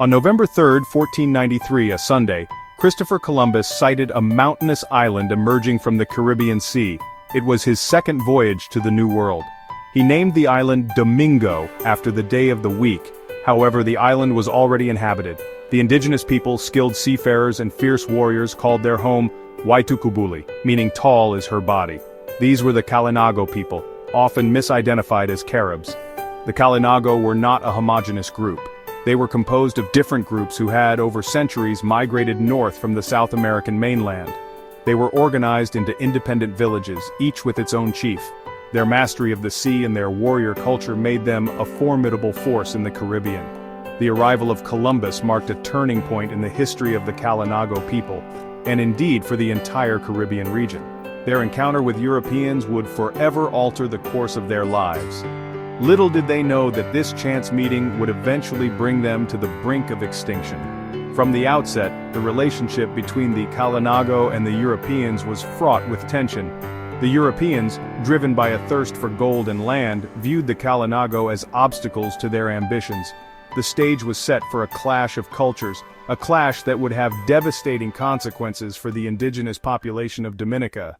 On November 3, 1493, a Sunday, Christopher Columbus sighted a mountainous island emerging from the Caribbean Sea. It was his second voyage to the New World. He named the island Domingo after the day of the week. However, the island was already inhabited. The indigenous people, skilled seafarers and fierce warriors called their home Waitukubuli, meaning tall is her body. These were the Kalinago people, often misidentified as Caribs. The Kalinago were not a homogeneous group. They were composed of different groups who had, over centuries, migrated north from the South American mainland. They were organized into independent villages, each with its own chief. Their mastery of the sea and their warrior culture made them a formidable force in the Caribbean. The arrival of Columbus marked a turning point in the history of the Kalinago people, and indeed for the entire Caribbean region. Their encounter with Europeans would forever alter the course of their lives. Little did they know that this chance meeting would eventually bring them to the brink of extinction. From the outset, the relationship between the Kalinago and the Europeans was fraught with tension. The Europeans, driven by a thirst for gold and land, viewed the Kalinago as obstacles to their ambitions. The stage was set for a clash of cultures, a clash that would have devastating consequences for the indigenous population of Dominica.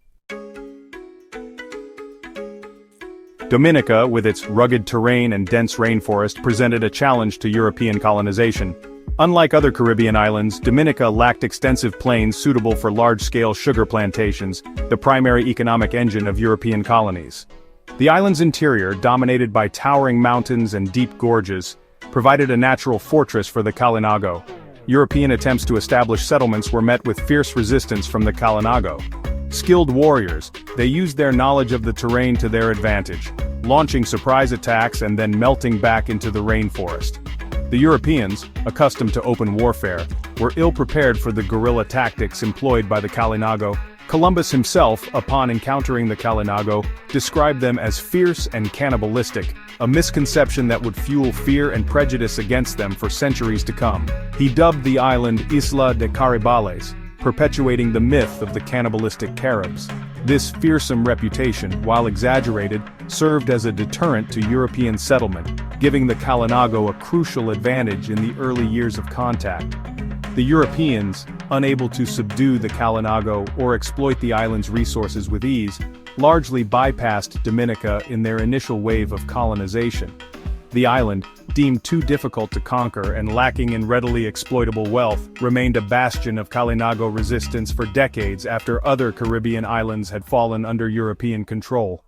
Dominica, with its rugged terrain and dense rainforest, presented a challenge to European colonization. Unlike other Caribbean islands, Dominica lacked extensive plains suitable for large-scale sugar plantations, the primary economic engine of European colonies. The island's interior, dominated by towering mountains and deep gorges, provided a natural fortress for the Kalinago. European attempts to establish settlements were met with fierce resistance from the Kalinago. Skilled warriors, they used their knowledge of the terrain to their advantage, launching surprise attacks and then melting back into the rainforest. The Europeans, accustomed to open warfare, were ill-prepared for the guerrilla tactics employed by the Kalinago. Columbus himself, upon encountering the Kalinago, described them as fierce and cannibalistic, a misconception that would fuel fear and prejudice against them for centuries to come. He dubbed the island Isla de Caribales, perpetuating the myth of the cannibalistic Caribs. This fearsome reputation, while exaggerated, served as a deterrent to European settlement, giving the Kalinago a crucial advantage in the early years of contact. The Europeans, unable to subdue the Kalinago or exploit the island's resources with ease, largely bypassed Dominica in their initial wave of colonization. The island, deemed too difficult to conquer and lacking in readily exploitable wealth, remained a bastion of Kalinago resistance for decades after other Caribbean islands had fallen under European control.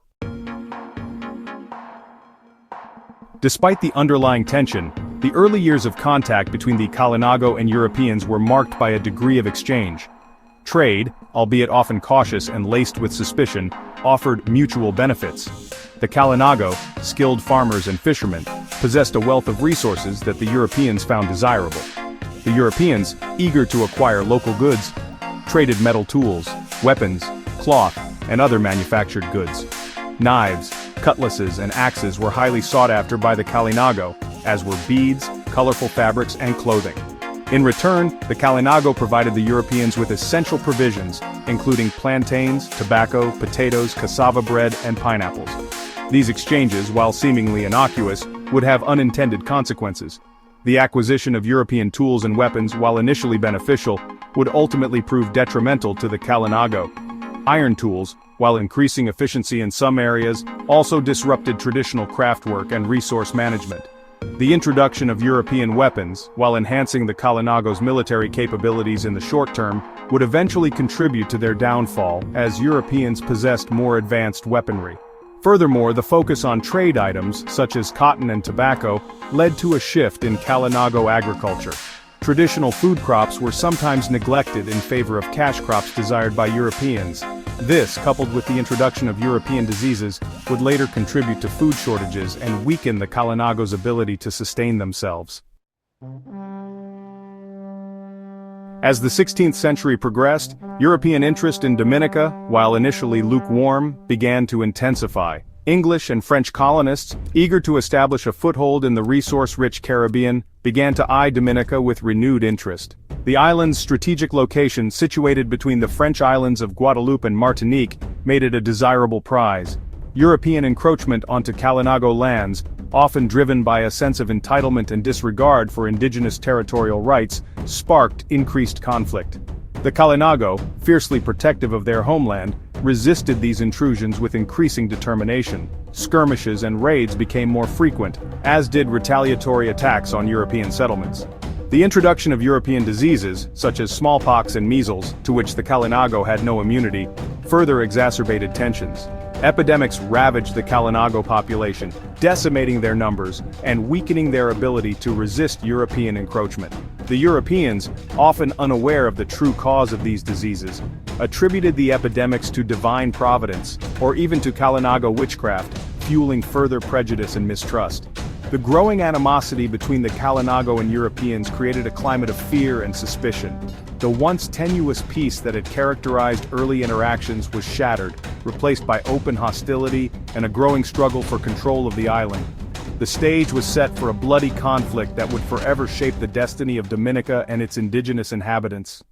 Despite the underlying tension, the early years of contact between the Kalinago and Europeans were marked by a degree of exchange. Trade, albeit often cautious and laced with suspicion, offered mutual benefits. The Kalinago, skilled farmers and fishermen, possessed a wealth of resources that the Europeans found desirable. The Europeans, eager to acquire local goods, traded metal tools, weapons, cloth, and other manufactured goods. Knives, cutlasses, and axes were highly sought after by the Kalinago, as were beads, colorful fabrics, and clothing. In return, the Kalinago provided the Europeans with essential provisions, including plantains, tobacco, potatoes, cassava bread, and pineapples. These exchanges, while seemingly innocuous, would have unintended consequences. The acquisition of European tools and weapons, while initially beneficial, would ultimately prove detrimental to the Kalinago. Iron tools, while increasing efficiency in some areas, also disrupted traditional craftwork and resource management. The introduction of European weapons, while enhancing the Kalinago's military capabilities in the short term, would eventually contribute to their downfall, as Europeans possessed more advanced weaponry. Furthermore, the focus on trade items, such as cotton and tobacco, led to a shift in Kalinago agriculture. Traditional food crops were sometimes neglected in favor of cash crops desired by Europeans. This, coupled with the introduction of European diseases, would later contribute to food shortages and weaken the Kalinago's ability to sustain themselves. As the 16th century progressed, European interest in Dominica, while initially lukewarm, began to intensify. English and French colonists, eager to establish a foothold in the resource-rich Caribbean, began to eye Dominica with renewed interest. The island's strategic location, situated between the French islands of Guadeloupe and Martinique, made it a desirable prize. European encroachment onto Kalinago lands, often driven by a sense of entitlement and disregard for indigenous territorial rights, sparked increased conflict. The Kalinago, fiercely protective of their homeland, resisted these intrusions with increasing determination. Skirmishes and raids became more frequent, as did retaliatory attacks on European settlements. The introduction of European diseases, such as smallpox and measles, to which the Kalinago had no immunity, further exacerbated tensions. Epidemics ravaged the Kalinago population, decimating their numbers and weakening their ability to resist European encroachment. The Europeans, often unaware of the true cause of these diseases, attributed the epidemics to divine providence, or even to Kalinago witchcraft, fueling further prejudice and mistrust. The growing animosity between the Kalinago and Europeans created a climate of fear and suspicion. The once tenuous peace that had characterized early interactions was shattered, replaced by open hostility and a growing struggle for control of the island. The stage was set for a bloody conflict that would forever shape the destiny of Dominica and its indigenous inhabitants.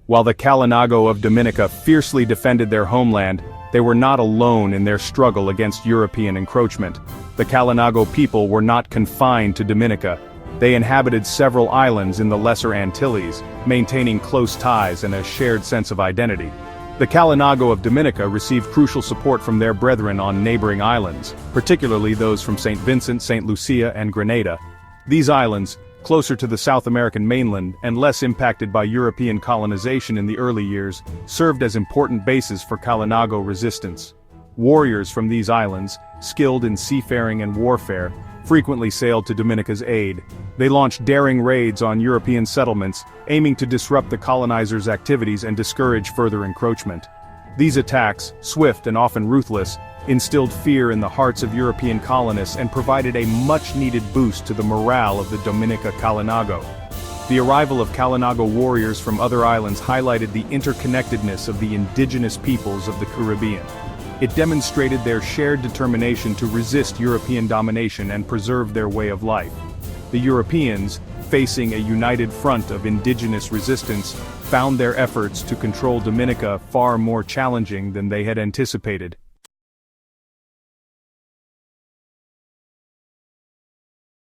While the Kalinago of Dominica fiercely defended their homeland, they were not alone in their struggle against European encroachment. The Kalinago people were not confined to Dominica. They inhabited several islands in the Lesser Antilles, maintaining close ties and a shared sense of identity. The Kalinago of Dominica received crucial support from their brethren on neighboring islands, particularly those from St. Vincent, St. Lucia, and Grenada. These islands, closer to the South American mainland and less impacted by European colonization in the early years, served as important bases for Kalinago resistance. Warriors from these islands, skilled in seafaring and warfare, frequently sailed to Dominica's aid. They launched daring raids on European settlements, aiming to disrupt the colonizers' activities and discourage further encroachment. These attacks, swift and often ruthless, instilled fear in the hearts of European colonists and provided a much-needed boost to the morale of the Dominica Kalinago. The arrival of Kalinago warriors from other islands highlighted the interconnectedness of the indigenous peoples of the Caribbean. It demonstrated their shared determination to resist European domination and preserve their way of life. The Europeans, facing a united front of indigenous resistance, found their efforts to control Dominica far more challenging than they had anticipated.